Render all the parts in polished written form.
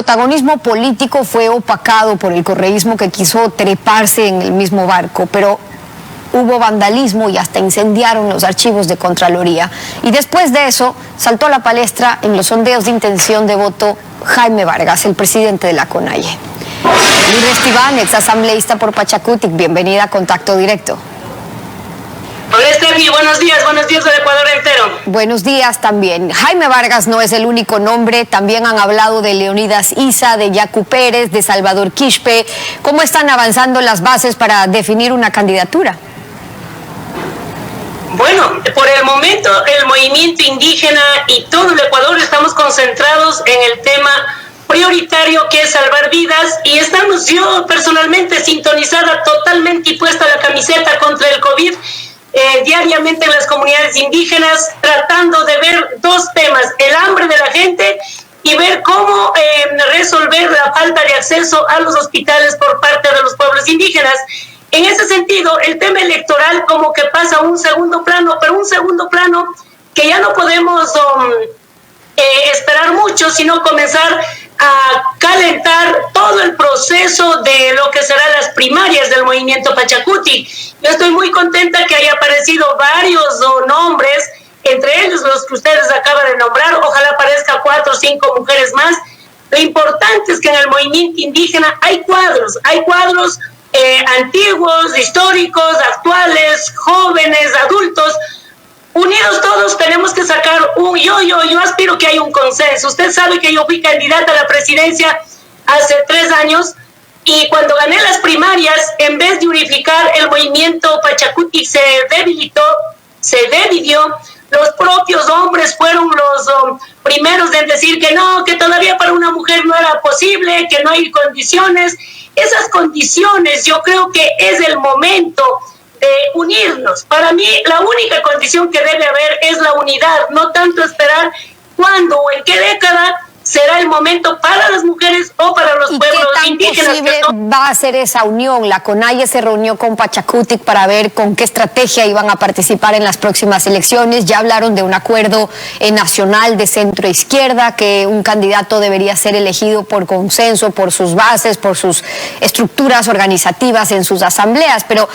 protagonismo político fue opacado por el correísmo que quiso treparse en el mismo barco, pero hubo vandalismo y hasta incendiaron los archivos de Contraloría. Y después de eso saltó a la palestra en los sondeos de intención de voto Jaime Vargas, el presidente de la CONAIE. Lira Esteban, exasambleísta por Pachacutic, bienvenida a Contacto Directo. Hola Steffi, buenos días al Ecuador entero. Buenos días también. Jaime Vargas no es el único nombre, también han hablado de Leonidas Issa, de Yacu Pérez, de Salvador Quispe. ¿Cómo están avanzando las bases para definir una candidatura? Bueno, por el momento el movimiento indígena y todo el Ecuador estamos concentrados en el tema prioritario que es salvar vidas y estamos yo personalmente sintonizada totalmente y puesta la camiseta contra el COVID diariamente en las comunidades indígenas, tratando de ver dos temas, el hambre de la gente y ver cómo resolver la falta de acceso a los hospitales por parte de los pueblos indígenas. En ese sentido, el tema electoral como que pasa a un segundo plano, pero un segundo plano que ya no podemos esperar mucho, sino comenzar a calentar todo el proceso de lo que serán las primarias del movimiento Pachacutic. Yo estoy muy contenta que haya aparecido varios nombres, entre ellos los que ustedes acaban de nombrar, ojalá aparezca 4 o 5 mujeres más. Lo importante es que en el movimiento indígena hay cuadros antiguos, históricos, actuales, jóvenes, adultos. Unidos todos tenemos que sacar yo aspiro que haya un consenso. Usted sabe que yo fui candidata a la presidencia hace 3 años y cuando gané las primarias, en vez de unificar el movimiento Pachacutic se debilitó, se dividió. Los propios hombres fueron los primeros en decir que no, que todavía para una mujer no era posible, que no hay condiciones. Esas condiciones yo creo que es el momento de unirnos. Para mí la única condición que debe haber es la unidad, no tanto esperar cuándo o en qué década será el momento para las mujeres o para los pueblos indígenas. ¿Y qué tan posible va a ser esa unión? La CONAIE se reunió con Pachacutic para ver con qué estrategia iban a participar en las próximas elecciones. Ya hablaron de un acuerdo nacional de centro izquierda, que un candidato debería ser elegido por consenso, por sus bases, por sus estructuras organizativas en sus asambleas, pero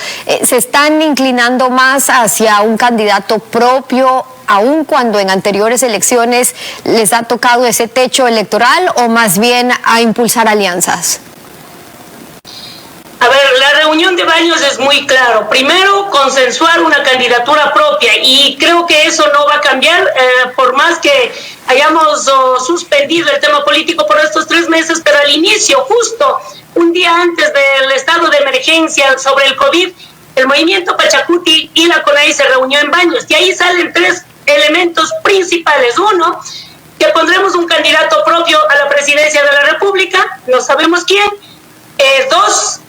se están inclinando más hacia un candidato propio, aun cuando en anteriores elecciones les ha tocado ese techo electoral, o más bien a impulsar alianzas? A ver, la reunión de Baños es muy claro. Primero, consensuar una candidatura propia y creo que eso no va a cambiar por más que hayamos suspendido el tema político por estos 3 meses, pero al inicio, justo un día antes del estado de emergencia sobre el COVID, el movimiento Pachacutic y la CONAIE se reunió en Baños y ahí salen 3 elementos principales. Uno, que pondremos un candidato propio a la presidencia de la República, no sabemos quién. 2,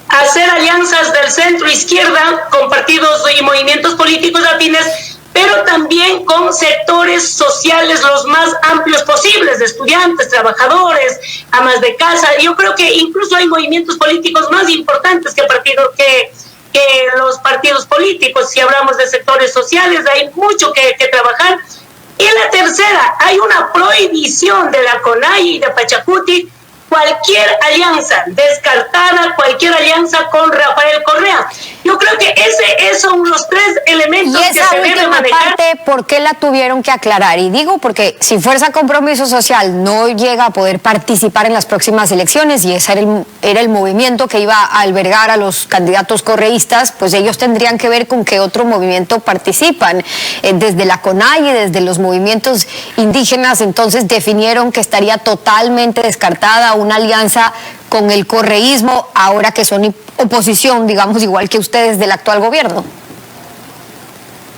hacer alianzas del centro izquierda con partidos y movimientos políticos afines, pero también con sectores sociales los más amplios posibles, de estudiantes, trabajadores, amas de casa. Yo creo que incluso hay movimientos políticos más importantes que los partidos políticos. Si hablamos de sectores sociales, hay mucho que trabajar. Y la tercera, hay una prohibición de la CONAIE y de Pachacutic, cualquier alianza descartada, cualquier alianza con Rafael Correa. Yo creo que esos son los 3 elementos que se deben manejar. Parte, ¿por qué la tuvieron que aclarar? Y digo porque si Fuerza Compromiso Social no llega a poder participar en las próximas elecciones, y ese era el movimiento que iba a albergar a los candidatos correístas, pues ellos tendrían que ver con qué otro movimiento participan. Desde la CONAIE, desde los movimientos indígenas, entonces definieron que estaría totalmente descartada una alianza con el correísmo, ahora que son oposición, digamos, igual que ustedes del actual gobierno.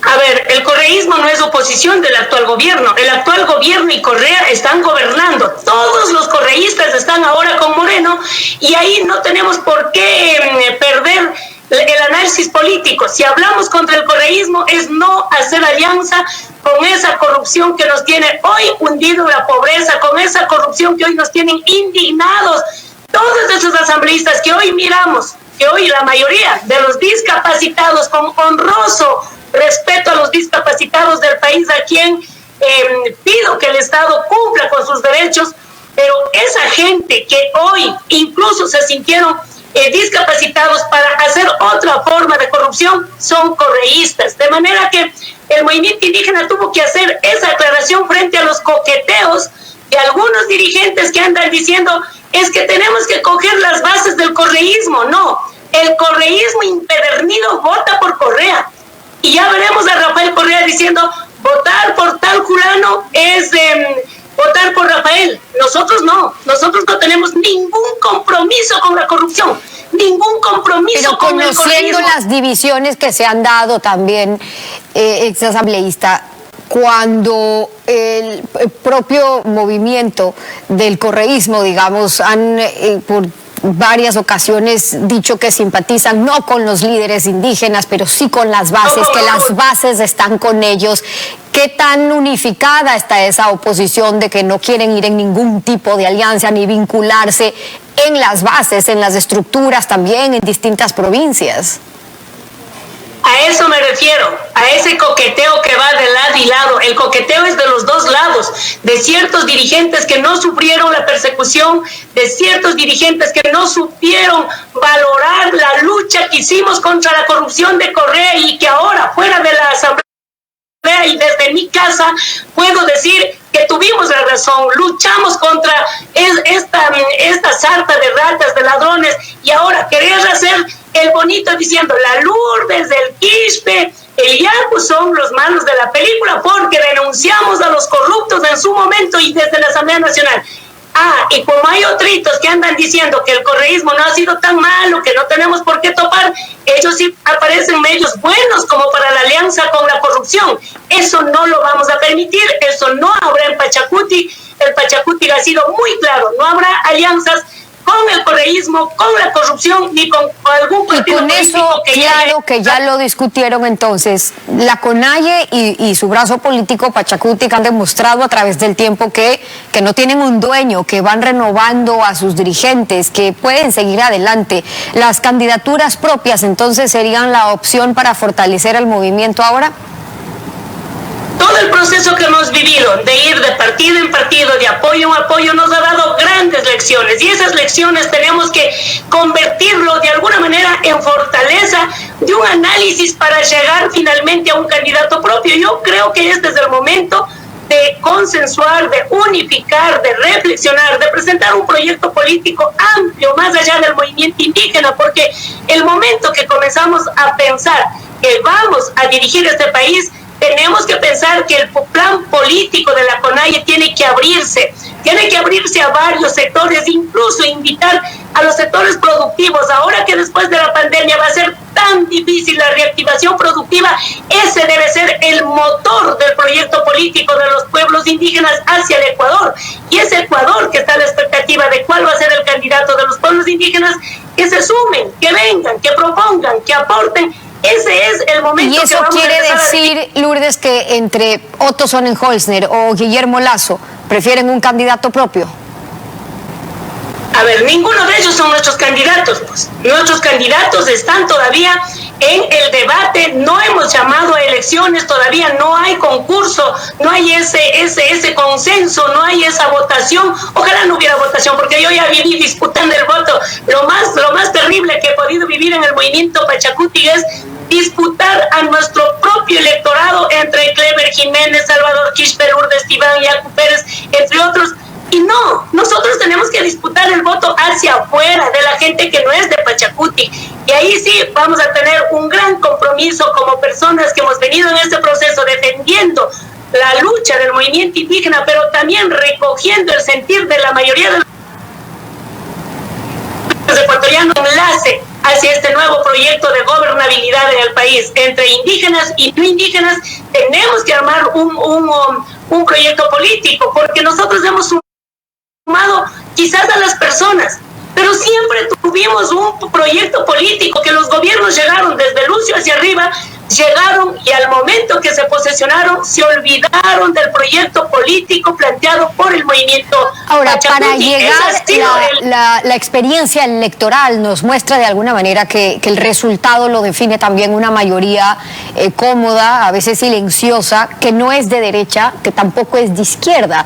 A ver, el correísmo no es oposición del actual gobierno. El actual gobierno y Correa están gobernando. Todos los correístas están ahora con Moreno y ahí no tenemos por qué perder el análisis político. Si hablamos contra el correísmo es no hacer alianza con esa corrupción que nos tiene hoy hundido en la pobreza, con esa corrupción que hoy nos tienen indignados. Todos esos asambleístas que hoy miramos, que hoy la mayoría de los discapacitados, con honroso respeto a los discapacitados del país, a quien pido que el Estado cumpla con sus derechos, pero esa gente que hoy incluso se sintieron discapacitados para hacer otra forma de corrupción son correístas. De manera que el movimiento indígena tuvo que hacer esa aclaración frente a los coqueteos de algunos dirigentes que andan diciendo es que tenemos que coger las bases del correísmo. No, el correísmo impedernido vota por Correa. Y ya veremos a Rafael Correa diciendo votar por tal fulano es votar por Rafael. Nosotros no tenemos ningún compromiso con la corrupción, ningún compromiso con el correísmo. Pero conociendo las divisiones que se han dado también, exasambleísta, cuando el propio movimiento del correísmo, digamos, han por varias ocasiones dicho que simpatizan no con los líderes indígenas, pero sí con las bases, que las bases están con ellos. ¿Qué tan unificada está esa oposición de que no quieren ir en ningún tipo de alianza ni vincularse en las bases, en las estructuras también, en distintas provincias? A eso me refiero, a ese coqueteo que va de lado y lado. El coqueteo es de los dos lados, de ciertos dirigentes que no sufrieron la persecución, de ciertos dirigentes que no supieron valorar la lucha que hicimos contra la corrupción de Correa y que ahora, fuera de la asamblea y desde mi casa, puedo decir que tuvimos la razón, luchamos contra esta sarta de ratas, de ladrones, y ahora querer hacer el bonito diciendo la Lourdes, el Quispe, el Yacu son los malos de la película porque denunciamos a los corruptos en su momento y desde la Asamblea Nacional. Y como hay otritos que andan diciendo que el correísmo no ha sido tan malo, que no tenemos por qué topar, ellos sí aparecen medios buenos como para la alianza con la corrupción. Eso no lo vamos a permitir, eso no habrá en Pachacuti. El Pachacuti ha sido muy claro, no habrá alianzas con el correísmo, con la corrupción, ni con algún partido político. Y con eso, claro que ya lo discutieron entonces, la CONAIE y su brazo político Pachacutic han demostrado a través del tiempo que no tienen un dueño, que van renovando a sus dirigentes, que pueden seguir adelante. Las candidaturas propias entonces serían la opción para fortalecer el movimiento ahora. Todo el proceso que hemos vivido de ir de partido en partido, de apoyo en apoyo, nos ha dado grandes lecciones y esas lecciones tenemos que convertirlo de alguna manera en fortaleza de un análisis para llegar finalmente a un candidato propio. Yo creo que este es el momento de consensuar, de unificar, de reflexionar, de presentar un proyecto político amplio más allá del movimiento indígena, porque el momento que comenzamos a pensar que vamos a dirigir este país, tenemos que pensar que el plan político de la CONAIE tiene que abrirse a varios sectores, incluso invitar a los sectores productivos. Ahora que después de la pandemia va a ser tan difícil la reactivación productiva, ese debe ser el motor del proyecto político de los pueblos indígenas hacia el Ecuador. Y ese Ecuador que está a la expectativa de cuál va a ser el candidato de los pueblos indígenas, que se sumen, que vengan, que propongan, que aporten. Ese es el momento. ¿Y eso quiere decir, Lourdes, que entre Otto Sonnenholzner o Guillermo Lasso prefieren un candidato propio? A ver, ninguno de ellos son nuestros candidatos, pues. Nuestros candidatos están todavía en el debate, no hemos llamado a elecciones, todavía no hay concurso, no hay ese consenso, no hay esa votación. Ojalá no hubiera votación, porque yo ya viví disputando el voto. Lo más terrible que he podido vivir en el movimiento Pachacuti es disputar a nuestro propio electorado entre Clever Jiménez, Salvador Quispe, Lourdes Tibán, Yacu Pérez, entre otros. Y no, nosotros tenemos que disputar el voto hacia afuera de la gente que no es de Pachacuti. Y ahí sí vamos a tener un gran compromiso como personas que hemos venido en este proceso defendiendo la lucha del movimiento indígena, pero también recogiendo el sentir de la mayoría de los ecuatorianos, enlace hacia este nuevo proyecto de gobernabilidad en el país. Entre indígenas y no indígenas tenemos que armar un proyecto político, porque nosotros hemos sumado quizás a las personas, pero siempre tuvimos un proyecto político que los gobiernos llegaron desde Lucio hacia arriba llegaron y al momento que se posesionaron se olvidaron del proyecto político planteado por el movimiento. Ahora, para llegar, la experiencia electoral nos muestra de alguna manera que el resultado lo define también una mayoría cómoda, a veces silenciosa, que no es de derecha, que tampoco es de izquierda.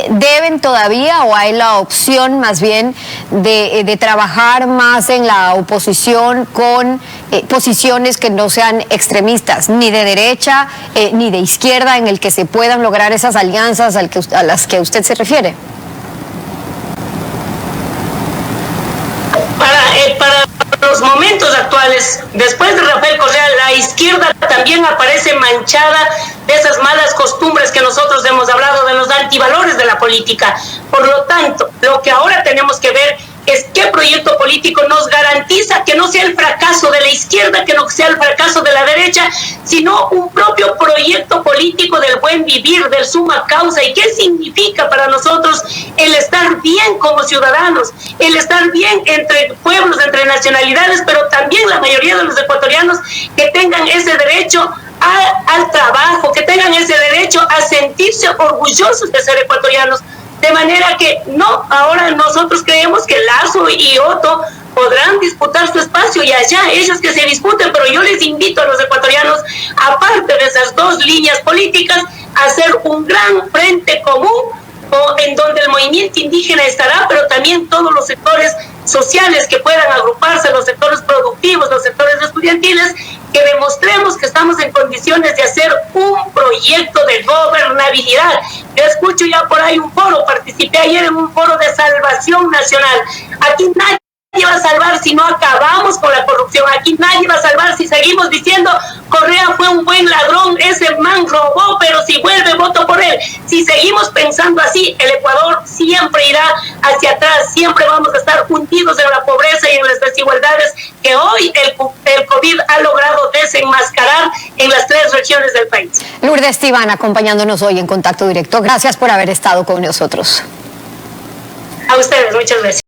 ¿Deben todavía o hay la opción más bien de trabajar más en la oposición con posiciones que no sean extremistas, ni de derecha ni de izquierda, en el que se puedan lograr esas alianzas a las que usted se refiere? Para los momentos actuales, después de Rafael Correa, la izquierda también aparece manchada de esas malas costumbres que nosotros hemos hablado, de los antivalores de la política. Por lo tanto, lo que ahora tenemos que ver es qué proyecto político nos garantiza que no sea el fracaso de la izquierda, que no sea el fracaso de la derecha, sino un propio proyecto político del buen vivir, del suma causa. ¿Y qué significa para nosotros el estar bien como ciudadanos, el estar bien entre pueblos, entre nacionalidades, pero también la mayoría de los ecuatorianos que tengan ese derecho al trabajo, que tengan ese derecho a sentirse orgullosos de ser ecuatorianos? De manera que no, ahora nosotros creemos que Lazo y Otto podrán disputar su espacio y allá ellos que se disputen, pero yo les invito a los ecuatorianos, aparte de esas dos líneas políticas, a hacer un gran frente común en donde el movimiento indígena estará, pero también todos los sectores sociales que puedan agruparse, los sectores productivos, los sectores estudiantiles, que demostremos que estamos en condiciones de hacer un proyecto de gobernabilidad. Yo escucho ya por ahí un foro, participé ayer en un foro de salvación nacional. Aquí nadie va a salvar si no acabamos con la corrupción. Aquí nadie va a salvar si seguimos diciendo Correa fue un buen ladrón, ese man robó, pero si vuelve voto por él. Si seguimos pensando así, el Ecuador siempre irá hacia atrás, siempre vamos a estar hundidos en la pobreza y en las desigualdades que hoy el COVID ha logrado desenmascarar en las 3 regiones del país. Lourdes Tibán, acompañándonos hoy en Contacto Directo. Gracias por haber estado con nosotros. A ustedes, muchas gracias.